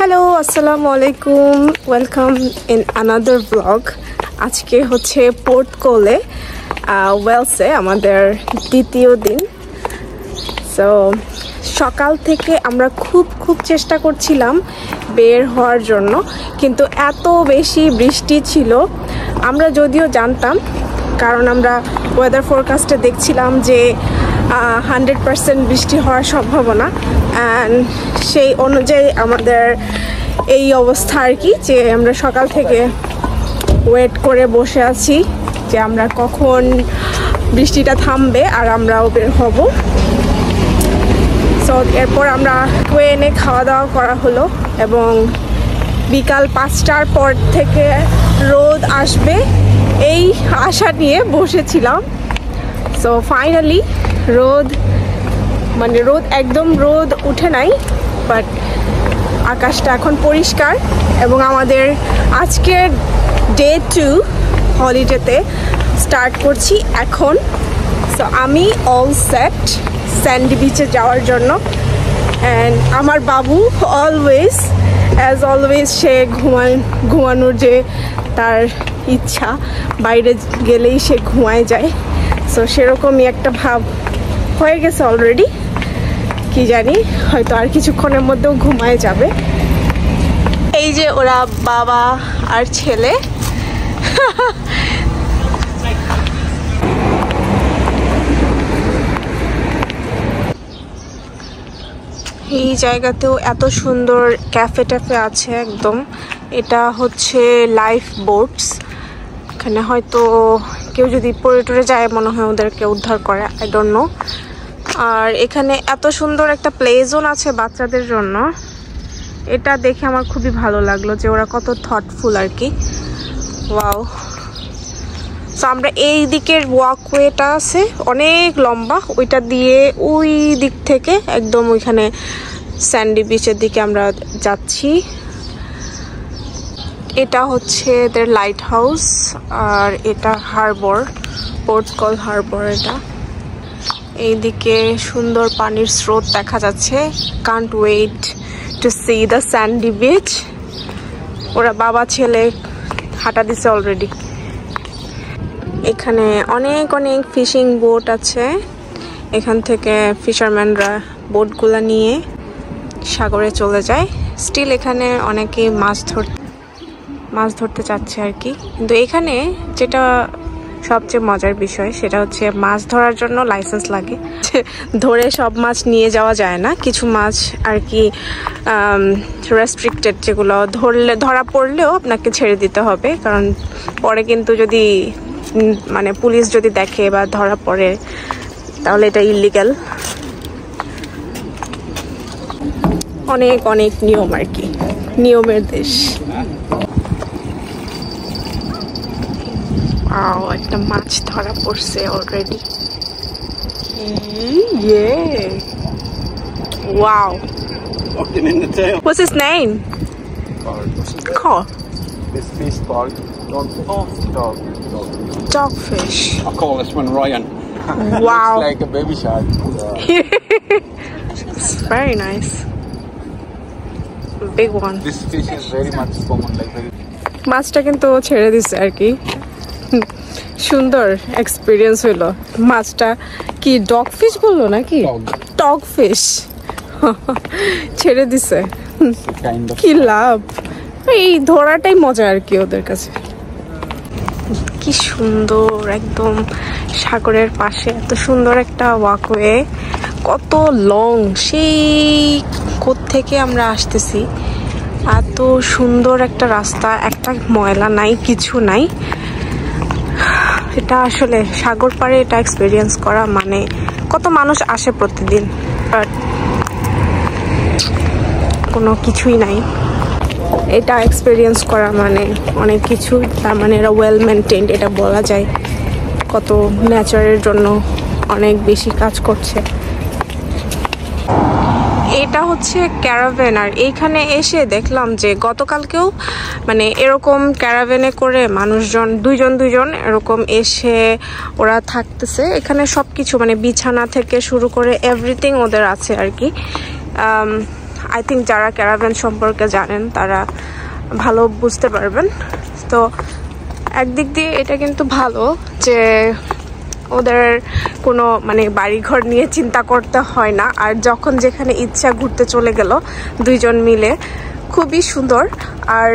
Hello, আসসালামু আলাইকুম, welcome in another blog. আজকে হচ্ছে পোর্ট কোলে ওয়েলসে আমাদের দ্বিতীয় দিন। সো সকাল থেকে আমরা খুব চেষ্টা করছিলাম বের হওয়ার জন্য, কিন্তু এত বেশি বৃষ্টি ছিল। আমরা যদিও জানতাম, কারণ আমরা ওয়েদার ফোরকাস্টে দেখছিলাম যে 100% বৃষ্টি হওয়ার সম্ভাবনা, অ্যান্ড সেই অনুযায়ী আমাদের এই অবস্থা আর কি, যে আমরা সকাল থেকে ওয়েট করে বসে আছি যে আমরা কখন বৃষ্টিটা থামবে আর আমরাও বের হব। সো এরপর আমরা ট্রেনে খাওয়া দাওয়া করা হলো, এবং বিকাল 5টার পর থেকে রোদ আসবে এই আশা নিয়ে বসেছিলাম। সো ফাইনালি রোদ একদম উঠে নাই, বাট আকাশটা এখন পরিষ্কার। এবং আমাদের আজকের ডে 2 হলিডেতে স্টার্ট করছি এখন। সো আমি অল সেট স্যান্ডি বিচে যাওয়ার জন্য, অ্যান্ড আমার বাবু অ্যাজ অলওয়েজ সে ঘুমানোর যে তার ইচ্ছা, বাইরে গেলেই সে ঘুমায় যায়। সো সেরকমই একটা ভাব হয়ে গেছে অলরেডি, কি জানি হয়তো আর কিছুক্ষণের মধ্যেও ঘুমায় যাবে। এই যে ওরা বাবা আর ছেলে। এই জায়গাতেও এত সুন্দর ক্যাফে ট্যাফে আছে একদম। এটা হচ্ছে লাইফ বোটস। এখানে হয়তো কেউ যদি পড়ে টরে যায়, মনে হয় ওদেরকে উদ্ধার করে, আই ডোন্ট নো। আর এখানে এত সুন্দর একটা প্লে জোন আছে বাচ্চাদের জন্য। এটা দেখে আমার খুবই ভালো লাগলো যে ওরা কত থটফুল আর কি। ওয়াও। সো আমরা এই দিকের ওয়াকওয়েটা আছে অনেক লম্বা, ওইটা দিয়ে ওই দিক থেকে একদম ওইখানে স্যান্ডি বিচের দিকে আমরা যাচ্ছি। এটা হচ্ছে এদের লাইট হাউস, আর এটা হারবার, পোর্ট কল হারবার। এটা এইদিকে সুন্দর পানির স্রোত দেখা যাচ্ছে। Can't wait to see the sandy beach. ওরা বাবা ছেলে হাঁটা দিছে অলরেডি। এখানে অনেক ফিশিং বোট আছে। এখান থেকে ফিশারম্যানরা বোটগুলা নিয়ে সাগরে চলে যায়। স্টিল এখানে অনেকেই মাছ ধরতে চাচ্ছে আর কি। কিন্তু এখানে যেটা সবচেয়ে মজার বিষয়, সেটা হচ্ছে মাছ ধরার জন্য লাইসেন্স লাগে। ধরে সব মাছ নিয়ে যাওয়া যায় না, কিছু মাছ আর কি রেস্ট্রিক্টেড, যেগুলো ধরা পড়লেও আপনাকে ছেড়ে দিতে হবে। কারণ পরে কিন্তু যদি পুলিশ যদি দেখে বা ধরা পড়ে, তাহলে এটা ইলিগাল। অনেক নিয়ম আর কি, নিয়মের দেশ। একটা মাছ ধরা পড়ছে already. Wow. Hooked him in the tail. What's his name? Carl. This fish called Dogfish. I call this one Ryan. Wow. Looks like a baby shark. It's very nice. Big one. This fish is very much common, like very. মাছটা কিন্তু ছেড়ে দিছে আর কি। সুন্দর experience হইলো। মাছটা কি dog fish বললো নাকি? ডগ ফিশ ছেড়ে দিছে। কি লাভ, এই ধরাটাই মজা আর কি ওদের কাছে। কি সুন্দর, একদম সাগরের পাশে এত সুন্দর একটা ওয়াকওয়ে, কত লং। সেই কোত্থেকে আমরা আসতেছি, এত সুন্দর একটা রাস্তা, একটা ময়লা নাই, কিছু নাই। এটা আসলে সাগর পাড়ে এটা এক্সপিরিয়েন্স করা মানে, কত মানুষ আসে প্রতিদিন, বাট কোনো কিছুই নাই। এটা এক্সপিরিয়েন্স করা মানে অনেক কিছু। তার মানে এরা ওয়েল মেনটেন্ড, এটা বলা যায়। কত নেচারের জন্য অনেক বেশি কাজ করছে। এটা হচ্ছে ক্যারাভেন। আর এইখানে এসে দেখলাম যে গতকালকেও এরকম ক্যারাভেনে করে মানুষজন দুইজন এরকম এসে ওরা থাকতেছে এখানে। সব কিছু বিছানা থেকে শুরু করে এভরিথিং ওদের আছে আর কি। আই থিঙ্ক যারা ক্যারাভ্যান সম্পর্কে জানেন তারা ভালো বুঝতে পারবেন। তো একদিক দিয়ে এটা কিন্তু ভালো যে ওদের কোনো মানে বাড়িঘর নিয়ে চিন্তা করতে হয় না, আর যখন যেখানে ইচ্ছা ঘুরতে চলে গেল দুইজন মিলে, খুবই সুন্দর। আর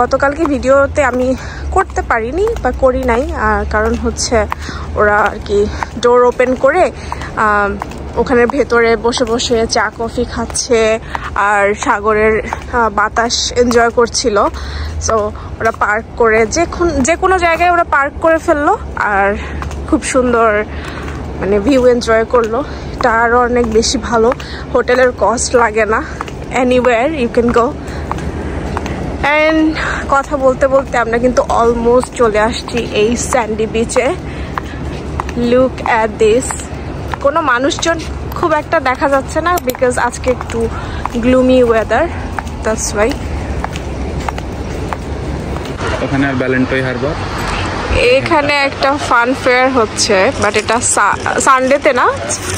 গতকালকে ভিডিওতে আমি করতে পারিনি বা করি নাই, কারণ হচ্ছে ওরা আর কি ডোর ওপেন করে ওখানে ভেতরে বসে বসে চা কফি খাচ্ছে আর সাগরের বাতাস এনজয় করছিল। সো ওরা পার্ক করে যে কোনো জায়গায় ওরা পার্ক করে ফেললো আর খুব সুন্দর মানে ভিউ এনজয় করলো। এটা আরও অনেক বেশি ভালো, হোটেলের কস্ট লাগে না, anywhere you can go. And কথা বলতে বলতে আমরা কিন্তু অলমোস্ট চলে আসছি এই স্যান্ডি বিচে। লুক অ্যাট দিস, কোনো মানুষজন খুব একটা দেখা যাচ্ছে না বিকজ আজকে একটু গ্লুমি ওয়েদার, দ্যাটস ওয়াই। ওখানে আর ভ্যালেন্টাইন হারবার এখানে একটা ফান ফেয়ার হচ্ছে, বাট এটা সানডেতে না,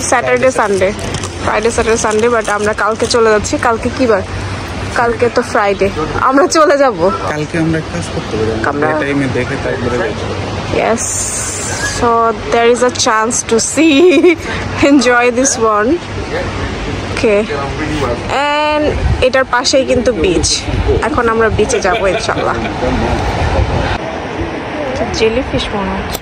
Saturday Sunday, Friday Saturday Sunday, but আমরা কালকে চলে যাচ্ছি। কালকে কি বার? কালকে তো ফ্রাইডে, আমরা চলে যাব কালকে। আমরা একটা কাজ করতে পারি, আমরা টাইমে দেখে তারপরে যাব। Yes, so there is a chance to see enjoy this one. Okay, and এটার পাশেই কিন্তু বিচ। এখন আমরা বিচে যাবো ইনশাআল্লাহ। জেলিফিশ মনে হচ্ছে।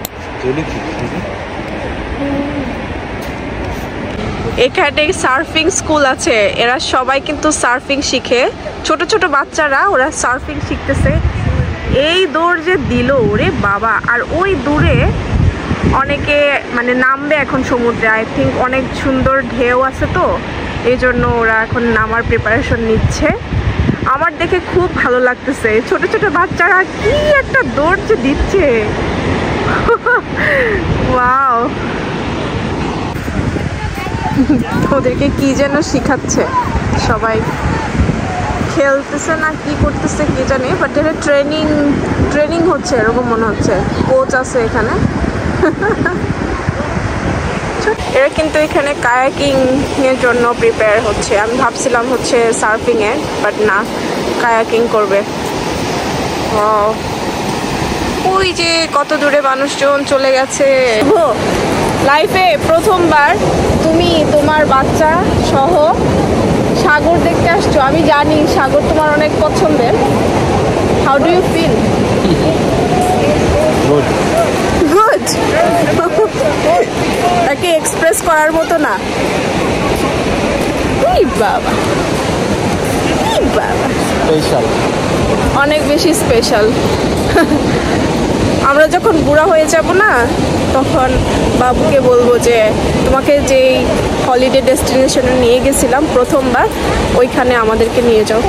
এখানে সার্ফিং স্কুল আছে, এরা সবাই কিন্তু সার্ফিং শিখে, ছোট ছোট বাচ্চারা ওরা সার্ফিং শিখতেছে। এই দৌড় যে দিল ওরে বাবা, আর ওই দূরে অনেকে মানে নামবে এখন সমুদ্রে, আই থিঙ্ক অনেক সুন্দর ঢেউ আছে, তো এই জন্য ওরা এখন নামার প্রিপারেশন নিচ্ছে। আমার দেখে খুব ভালো লাগতেছে, ছোট ছোট বাচ্চারা কি একটা দৌড় যে দিচ্ছে, ওয়াও। ওদেরকে কি যেন শিখাচ্ছে, সবাই খেলতেছে না কি করতেছে কি জানি, বাট এটা ট্রেনিং হচ্ছে এরকম মনে হচ্ছে, কোচ আছে এখানে। এরা কিন্তু এখানে কায়াকিং এর জন্য প্রিপেয়ার হচ্ছে। আমি ভাবছিলাম হচ্ছে সার্ফিং এ, বাট না, কায়াকিং করবে। ওই যে কত দূরে মানুষজন চলে গেছে। লাইফে প্রথমবার তুমি তোমার বাচ্চা সহ সাগর দেখতে আসছো। আমি জানি সাগর তোমার অনেক পছন্দের। How do you feel? Good. তাকে এক্সপ্রেস করার মতো না। বাবা বাবা, স্পেশাল, অনেক বেশি স্পেশাল। আমরা যখন বুড়া হয়ে যাব না, তখন বাবুকে বলবো যে তোমাকে যেই হলিডে ডেস্টিনেশনে নিয়ে গেছিলাম প্রথমবার, ওইখানে আমাদেরকে নিয়ে যাও।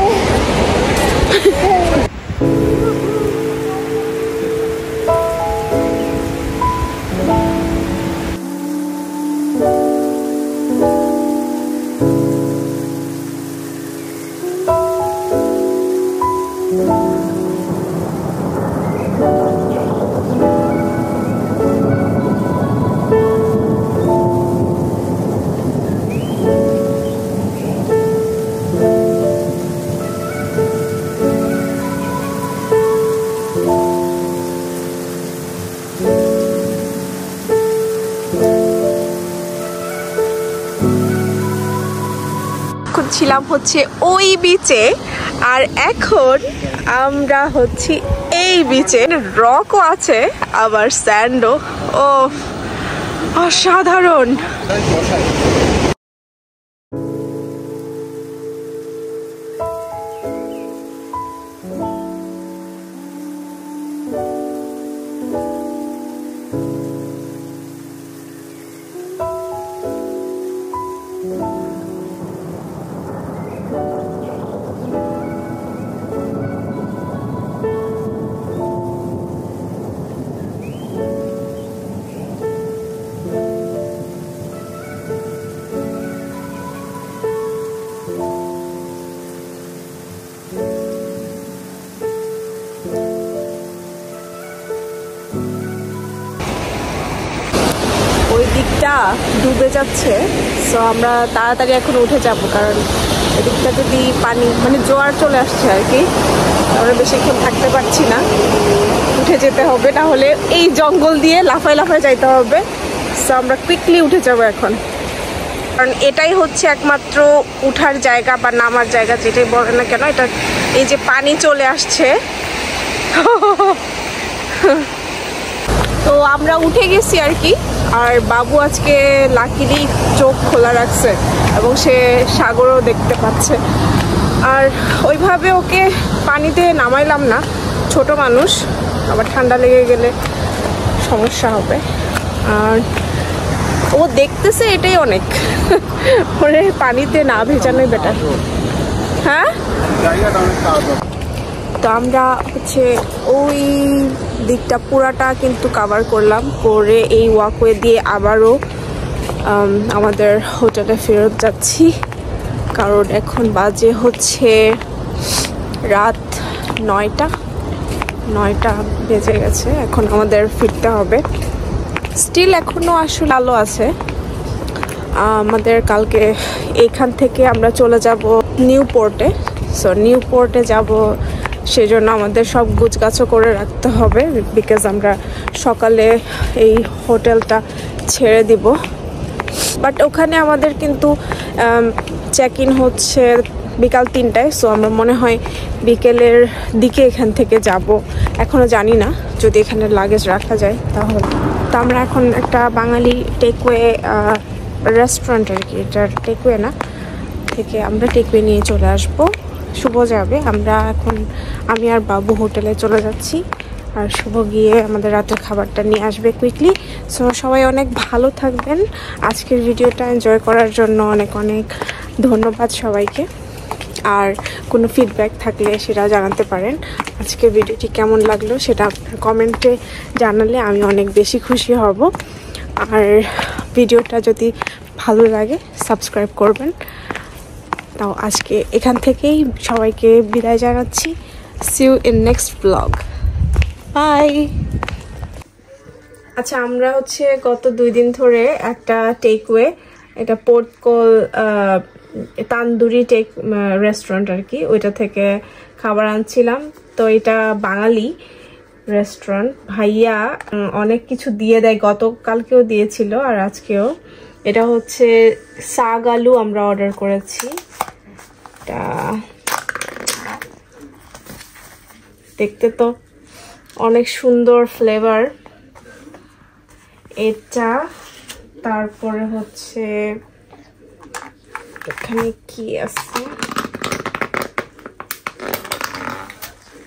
ছিলাম হচ্ছে ওই বিচে, আর এখন আমরা হচ্ছি এই বিচে। রকও আছে আবার স্যান্ডও। ও অসাধারণ। ওই দিকটা ডুবে যাচ্ছে, সো আমরা তাড়াতাড়ি এখন উঠে যাব, কারণ এদিকটা যদি পানি মানে জোয়ার চলে আসছে আর কি, আমরা বেশিক্ষণ থাকতে পারছি না, উঠে যেতে হবে, না হলে এই জঙ্গল দিয়ে লাফায় লাফায় যাইতে হবে। সো আমরা কুইকলি উঠে যাবো এখন, কারণ এটাই হচ্ছে একমাত্র উঠার জায়গা বা নামার জায়গা, যেটাই বলে না কেন। এটা এই যে পানি চলে আসছে তো আমরা উঠে গেছি আর কি। আর বাবু আজকে লাকিলি চোখ খোলা রাখছে এবং সে সাগরও দেখতে পাচ্ছে। আর ওইভাবে ওকে পানিতে নামাইলাম না, ছোট মানুষ, আবার ঠান্ডা লেগে গেলে সমস্যা হবে। আর ও দেখতেছে এটাই অনেক, ওরে পানিতে না ভেজানোই বেটার। হ্যাঁ, তো আমরা হচ্ছে ওই দিকটা পুরাটা কিন্তু কভার করলাম, করে এই ওয়াকওয়ে দিয়ে আবারও আমাদের হোটেলে ফেরত যাচ্ছি, কারণ এখন বাজে হচ্ছে রাত 9টা বেজে গেছে। এখন আমাদের ফিরতে হবে। স্টিল এখনও আসলে আলো আছে। আমাদের কালকে এইখান থেকে আমরা চলে যাব নিউ পোর্টে। সো নিউ পোর্টে যাব, সেজন্য আমাদের সব গুছগাছও করে রাখতে হবে, বিকজ আমরা সকালে এই হোটেলটা ছেড়ে দিব। বাট ওখানে আমাদের কিন্তু চেক ইন হচ্ছে বিকাল 3টায়। সো আমরা মনে হয় বিকেলের দিকে এখান থেকে যাব, এখনও জানি না, যদি এখানে লাগেজ রাখা যায় তাহলে। তো আমরা এখন একটা বাঙালি টেকওয়ে রেস্টুরেন্ট আর কি, এটার টেকওয়ে না, থেকে আমরা টেকওয়ে নিয়ে চলে আসবো। শুভ যাবে, আমি আর বাবু হোটেলে চলে যাচ্ছি, আর শুভ গিয়ে আমাদের রাতের খাবারটা নিয়ে আসবে কুইকলি। সো সবাই অনেক ভালো থাকবেন। আজকের ভিডিওটা এনজয় করার জন্য অনেক অনেক ধন্যবাদ সবাইকে। আর কোনো ফিডব্যাক থাকলে সেটা জানাতে পারেন। আজকের ভিডিওটি কেমন লাগলো সেটা আপনার কমেন্টে জানালে আমি অনেক বেশি খুশি হব। আর ভিডিওটা যদি ভালো লাগে সাবস্ক্রাইব করবেন। তাও আজকে এখান থেকেই সবাইকে বিদায় জানাচ্ছি। See you in next blog, bye. আচ্ছা, আমরা হচ্ছে গত 2 দিন ধরে একটা টেকওয়ে, এটা পোর্টকল তান্দুরি রেস্টুরেন্ট আর কি, ওইটা থেকে খাবার আনছিলাম। তো এটা বাঙালি রেস্টুরেন্ট, ভাইয়া অনেক কিছু দিয়ে দেয়, গতকালকেও দিয়েছিল আর আজকেও। এটা হচ্ছে শাক আলু আমরা অর্ডার করেছি। এটা দেখতে তো অনেক সুন্দর ফ্লেভার এটা। তারপরে হচ্ছে এখানে কি আছে,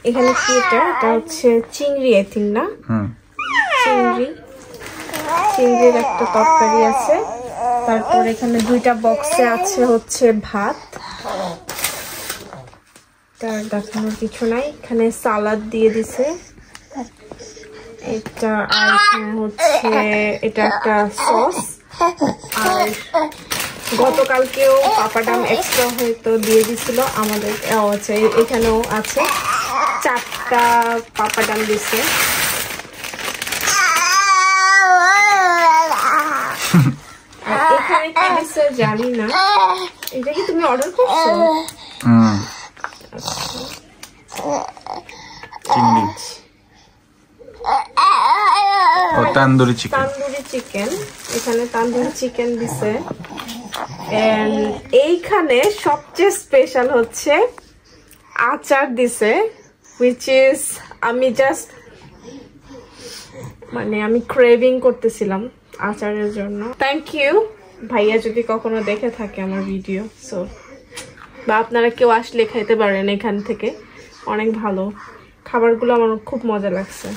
এখানে কি এটা হচ্ছে চিংড়ি, আই থিঙ্ক, না? চিংড়ির একটা তরকারি আছে। তারপর এখানে 2টা বক্সে আছে হচ্ছে ভাত, তার দেখানোর কিছু নাই। এখানে সালাদ দিয়ে দিছে এটা, আর এখানে হচ্ছে এটা একটা সস। আর গতকালকেও পাপাডাম এক্সট্রা হয়তো দিয়ে দিছিল আমাদের। আছে, এখানেও আছে 4টা পাপাডাম দিছে। আর এখানে কি দিছে জানি না, এটা কি তুমি অর্ডার করছো? তান্দুরি চিকেন, এখানে তান্দুরি চিকেন দিছে। এইখানে সবচেয়ে স্পেশাল হচ্ছে আচার দিছে, which is আমি ক্রেভিং করতেছিলাম আচারের জন্য। থ্যাংক ইউ ভাইয়া, যদি কখনো দেখে থাকে আমার ভিডিও, সো বা আপনারা কেউ আসলে খাইতে পারেন এখান থেকে, অনেক ভালো খাবারগুলো, আমার খুব মজা লাগছে।